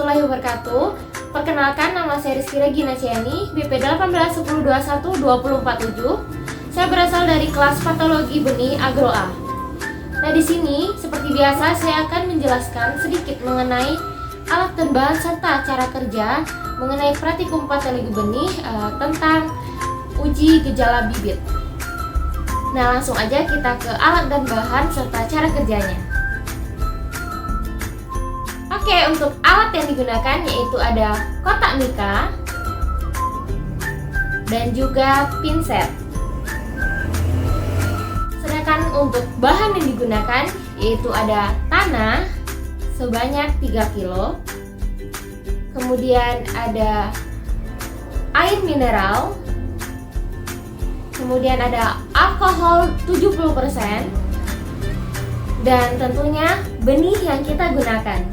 warahmatullahi wabarakatuh. Perkenalkan, nama saya Rizky Regina Ciani, BP 1810212047. Saya berasal dari kelas Patologi Benih Agro A. Nah, di sini seperti biasa saya akan menjelaskan sedikit mengenai alat dan bahan serta cara kerja mengenai praktikum patologi benih tentang uji gejala bibit. Nah, langsung aja kita ke alat dan bahan serta cara kerjanya. Oke, untuk alat yang digunakan yaitu ada kotak mika dan juga pinset. Sedangkan untuk bahan yang digunakan yaitu ada tanah sebanyak 3 kilo, kemudian ada air mineral, kemudian ada alkohol 70%, dan tentunya benih yang kita gunakan.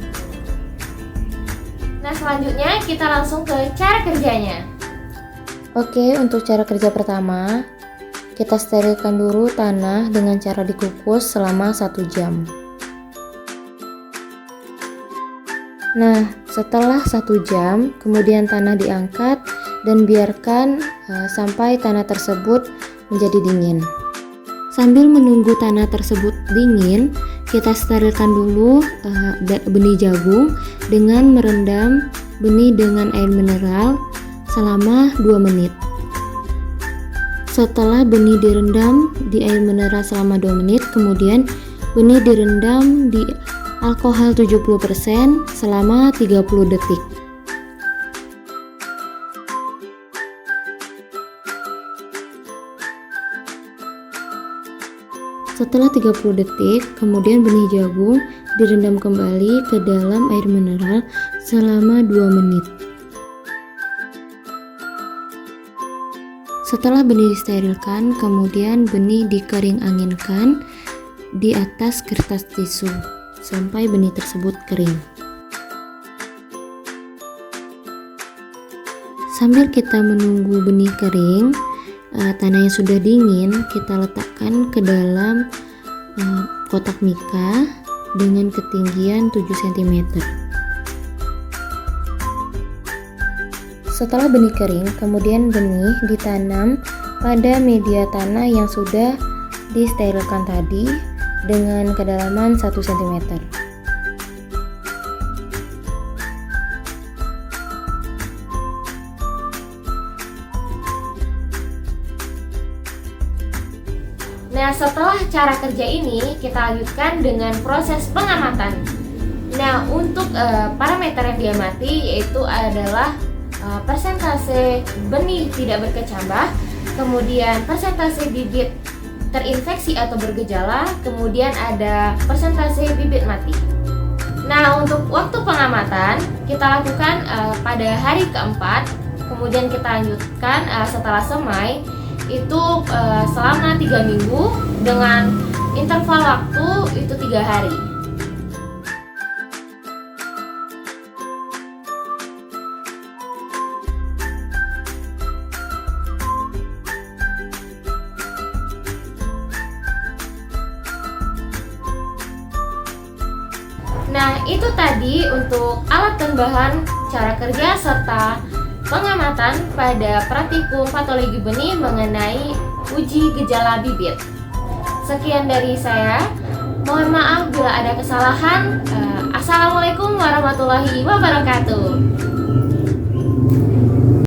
Nah, selanjutnya kita langsung ke cara kerjanya. Oke, untuk cara kerja pertama, kita sterilkan dulu tanah dengan cara dikukus selama 1 jam. Nah, setelah 1 jam, kemudian tanah diangkat dan biarkan sampai tanah tersebut menjadi dingin. Sambil menunggu tanah tersebut dingin, kita sterilkan dulu benih jagung dengan merendam benih dengan air mineral selama 2 menit. Setelah benih direndam di air mineral selama 2 menit, kemudian benih direndam di alkohol 70% selama 30 detik. Setelah 30 detik, kemudian benih jagung direndam kembali ke dalam air mineral selama 2 menit. Setelah benih disterilkan, kemudian benih dikering anginkan di atas kertas tisu sampai benih tersebut kering. Sambil kita menunggu benih kering, tanah yang sudah dingin kita letakkan ke dalam kotak mika dengan ketinggian 7 cm. Setelah benih kering, kemudian benih ditanam pada media tanah yang sudah disterilkan tadi dengan kedalaman 1 cm. Nah, setelah cara kerja ini, kita lanjutkan dengan proses pengamatan. Nah, untuk parameter yang diamati yaitu adalah persentase benih tidak berkecambah, kemudian persentase bibit terinfeksi atau bergejala, kemudian ada persentase bibit mati. Nah, untuk waktu pengamatan kita lakukan pada hari keempat, kemudian kita lanjutkan setelah semai itu selama 3 minggu dengan interval waktu itu 3 hari. Nah, itu tadi untuk alat dan bahan, cara kerja, serta pengamatan pada praktikum patologi benih mengenai uji gejala bibit. Sekian dari saya. Mohon maaf bila ada kesalahan. Assalamualaikum warahmatullahi wabarakatuh.